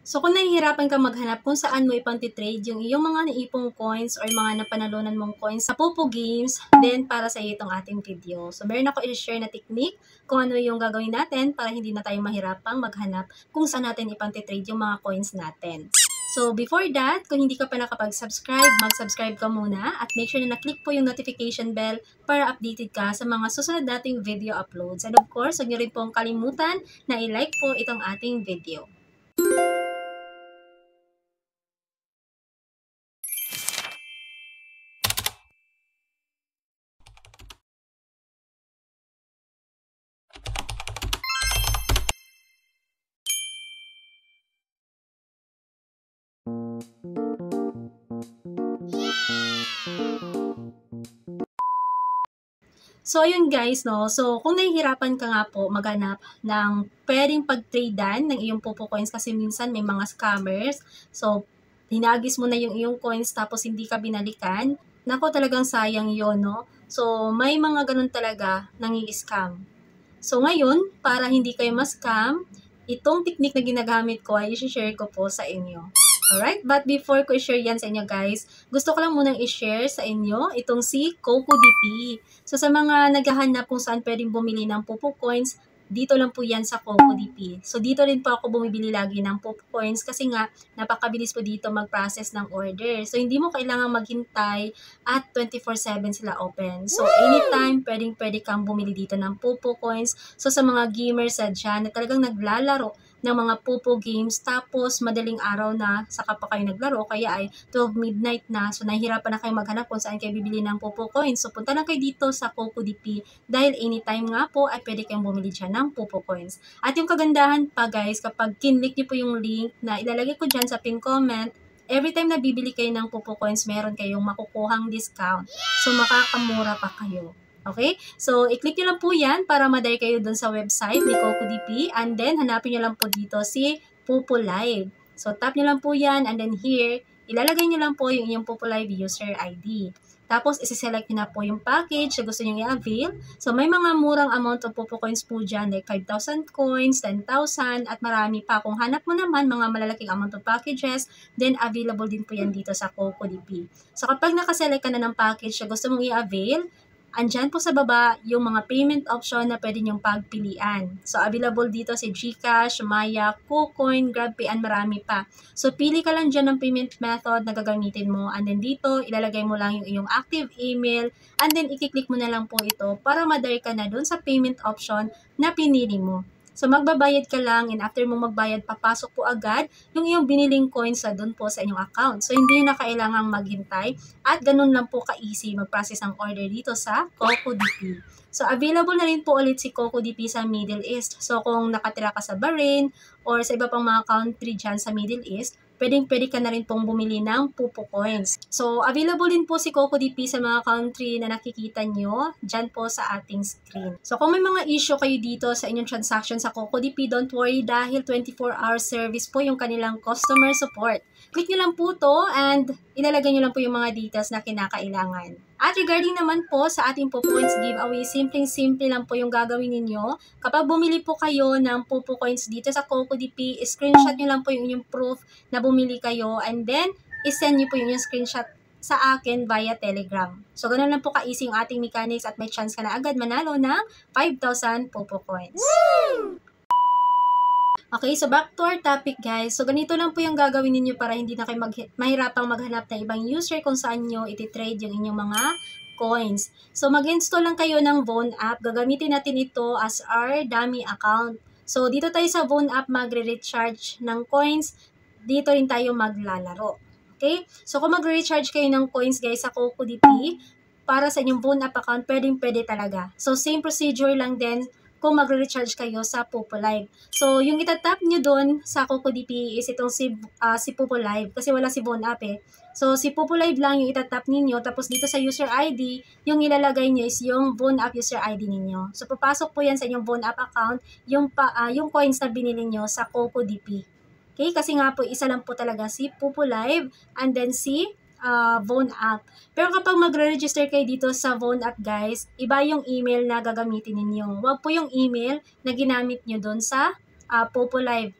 So kung nahihirapan ka maghanap kung saan mo ipang-trade yung iyong mga naipong coins or mga napanalunan mong coins sa Popo Games, then para sa iyo itong ating video. So meron ako i-share na technique kung ano yung gagawin natin para hindi na tayo mahirapang maghanap kung saan natin ipang-trade yung mga coins natin. So before that, kung hindi ka pa nakapag-subscribe, mag-subscribe ka muna at make sure na na-click po yung notification bell para updated ka sa mga susunod nating video uploads. And of course, huwag niyo rin pong kalimutan na i-like po itong ating video. So, ayun guys, no? So, kung nahihirapan ka nga po maghanap ng pwedeng pag-tradean ng iyong Popo Coins kasi minsan may mga scammers. So, hinagis mo na yung iyong coins tapos hindi ka binalikan. Nako, talagang sayang yon, no? So, may mga ganun talaga nangi-scam. So, ngayon, para hindi kayo ma-scam, itong technique na ginagamit ko ay i-share ko po sa inyo. Alright? But before ko i-share yan sa inyo guys, gusto ko lang munang i-share sa inyo itong si CocoDP. So sa mga naghahanap kung saan pwedeng bumili ng Popo Coins, dito lang po yan sa CocoDP. So dito rin po ako bumibili lagi ng Popo Coins kasi nga napakabilis po dito mag-process ng order. So hindi mo kailangang maghintay at 24/7 sila open. So anytime pwede kang bumili dito ng Popo Coins. So sa mga gamers sa dyan na talagang naglalaro ng mga Popo games tapos madaling araw na saka pa kayo naglaro kaya ay 12 midnight na so nahihirapan na kayo maghanap kung saan kayo bibili ng Popo Coins. So punta lang kayo dito sa CocoDP dahil anytime nga po ay pwede kayong bumili dyan ng Popo Coins. At yung kagandahan pa guys, kapag kinlik nyo po yung link na ilalagay ko dyan sa pin comment, every time na bibili kayo ng Popo Coins, meron kayong makukuhang discount. So makakamura pa kayo. Okay? So, i-click nyo lang po yan para madali kayo dun sa website ni CocoDP. And then, hanapin nyo lang po dito si Popo Live. So, tap nyo lang po yan. And then here, ilalagay nyo lang po yung inyong Popo Live user ID. Tapos, isi-select nyo na po yung package na gusto nyo i-avail. So, may mga murang amount of Popo Coins po dyan. Like 5,000 coins, 10,000, at marami pa. Kung hanap mo naman mga malalaking amount of packages, then available din po yan dito sa CocoDP. So, kapag nakaselect ka na ng package na gusto mong i-avail, andyan po sa baba yung mga payment option na pwede nyong pagpilian. So, available dito si GCash, Maya, KuCoin, GrabPay, and marami pa. So, pili ka lang dyan ng payment method na gagamitin mo. And then dito, ilalagay mo lang yung iyong active email. And then, i-click mo na lang po ito para madari ka na dun sa payment option na pinili mo. So, magbabayad ka lang and after mo magbayad, papasok po agad yung iyong biniling coins sa doon po sa inyong account. So, hindi na kailangang maghintay at ganun lang po ka-easy mag-process ng order dito sa CocoDP. So, available na rin po ulit si CocoDP sa Middle East. So, kung nakatira ka sa Bahrain or sa iba pang mga country dyan sa Middle East, pwede ka na rin pong bumili ng Popo Coins. So, available din po si CocoDP sa mga country na nakikita nyo dyan po sa ating screen. So, kung may mga issue kayo dito sa inyong transaction sa CocoDP, don't worry dahil 24-hour service po yung kanilang customer support. Click nyo lang po to and ilalagay nyo lang po yung mga details na kinakailangan. At regarding naman po sa ating Popo Coins giveaway, simpleng-simple lang po yung gagawin ninyo. Kapag bumili po kayo ng Popo Coins dito sa CocoDP, screenshot nyo lang po yung inyong proof na bumili kayo and then isend nyo po yung screenshot sa akin via Telegram. So, ganun lang po ka-easy yung ating mechanics at may chance ka na agad manalo ng 5,000 Popo Coins. Woo! Okay, so back to our topic guys. So ganito lang po yung gagawin niyo para hindi na kayo mahirapang maghanap ng ibang user kung saan nyo iti-trade yung inyong mga coins. So mag-install lang kayo ng Von app. Gagamitin natin ito as our dummy account. So dito tayo sa Von app magre-recharge ng coins. Dito rin tayo maglalaro. Okay? So kung magre-recharge kayo ng coins guys sa CocoDP, para sa inyong Von app account, pwede talaga. So same procedure lang din kung magre-recharge kayo sa Popo Live. So, yung itatap nyo doon sa CocoDP is itong si Popo Live kasi wala si Von app eh. So, si Popo Live lang yung itatap ninyo tapos dito sa user ID, yung ilalagay nyo is yung Von app user ID ninyo. So, papasok po yan sa inyong Von app account yung coins na binili nyo sa CocoDP. Okay? Kasi nga po, isa lang po talaga si Popo Live and then si Von app. Pero kapag magre-register kayo dito sa Von app guys, iba yung email na gagamitin ninyo. Huwag po yung email na ginamit nyo doon sa Popo Live.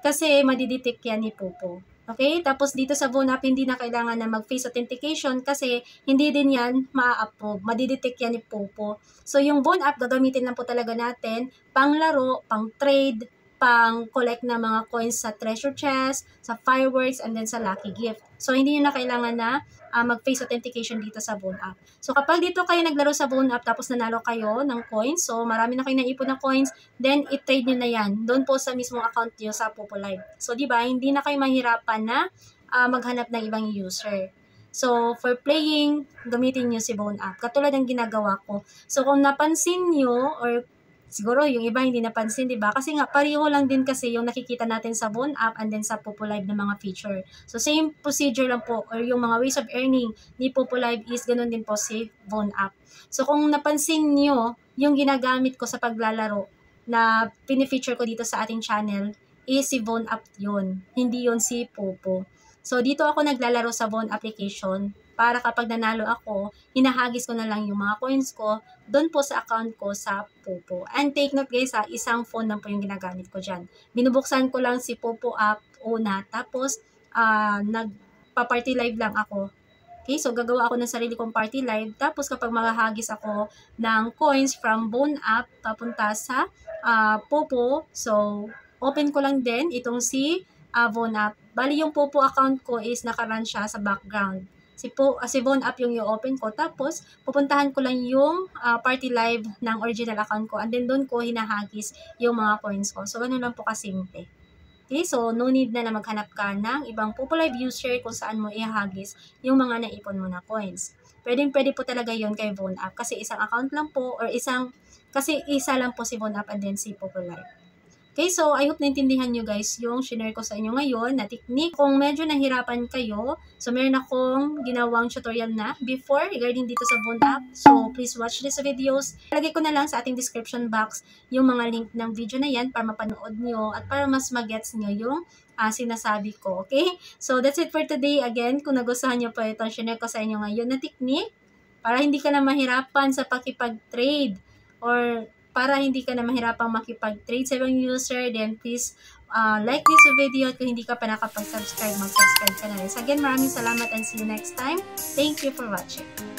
kasi madidetect yan ni Popo. Okay? Tapos dito sa Phone app, hindi na kailangan na mag-face authentication kasi hindi din yan ma-approve. Madidetect yan ni Popo. So yung Phone app, gagamitin lang po talaga natin pang laro, pang trade, pang collect na mga coins sa treasure chest, sa fireworks, and then sa lucky gift. So hindi nyo na kailangan na mag-face authentication dito sa Phone app. So kapag dito kayo naglaro sa Phone app tapos nanalo kayo ng coins, so marami na kayo naipon na coins, then i-trade nyo na yan doon po sa mismong account nyo sa Popo Live. So di ba hindi na kayo mahirapan na maghanap ng ibang user. So, for playing, gamitin nyo si Phone app. Katulad ng ginagawa ko. So, kung napansin nyo, or siguro yung iba hindi napansin, di ba? Kasi nga, pareho lang din kasi yung nakikita natin sa Phone app and then sa Popo Live na mga feature. So, same procedure lang po, or yung mga ways of earning ni Popo Live is ganun din po si Phone app. So, kung napansin nyo, yung ginagamit ko sa paglalaro na pinifeature ko dito sa ating channel is si Phone app yun. Hindi yun si Popo. So, dito ako naglalaro sa Phone application para kapag nanalo ako, hinahagis ko na lang yung mga coins ko doon po sa account ko sa Popo. And take note guys, isang phone lang po yung ginagamit ko dyan. Binubuksan ko lang si Popo app una, tapos nagpa-party live lang ako. Okay, so gagawa ako ng sarili kong party live. Tapos kapag makahagis ako ng coins from Phone app papunta sa Popo, so open ko lang din itong si Phone app. Bali yung Popo account ko is nakarun siya sa background. Si Phone app yung i-open ko. Tapos, pupuntahan ko lang yung party live ng original account ko. And then, doon ko hinahagis yung mga coins ko. So, ganun lang po kasimple. Okay, so no need na maghanap ka ng ibang Popo Live user kung saan mo ihagis yung mga naipon mo na coins. Pwede po talaga yon kay Phone app. Kasi isang account lang po or kasi isa lang po si Phone app and then si Popo Live. Okay, so I hope naintindihan nyo guys yung shinare ko sa inyo ngayon na technique. Kung medyo nahirapan kayo, so meron akong ginawang tutorial na before regarding dito sa Phone app. So please watch these videos. Lagay ko na lang sa ating description box yung mga link ng video na yan para mapanood nyo at para mas magets nyo yung sinasabi ko. Okay? So that's it for today. Again, kung nagustuhan nyo po itong shinare ko sa inyo ngayon na technique, para hindi ka na mahirapan sa pakipag-trade or para hindi ka na mahirapang makipag-trade sa ibang user, then please like this video at kung hindi ka pa nakapag-subscribe, mag-subscribe ka na rin. So again, maraming salamat and see you next time. Thank you for watching.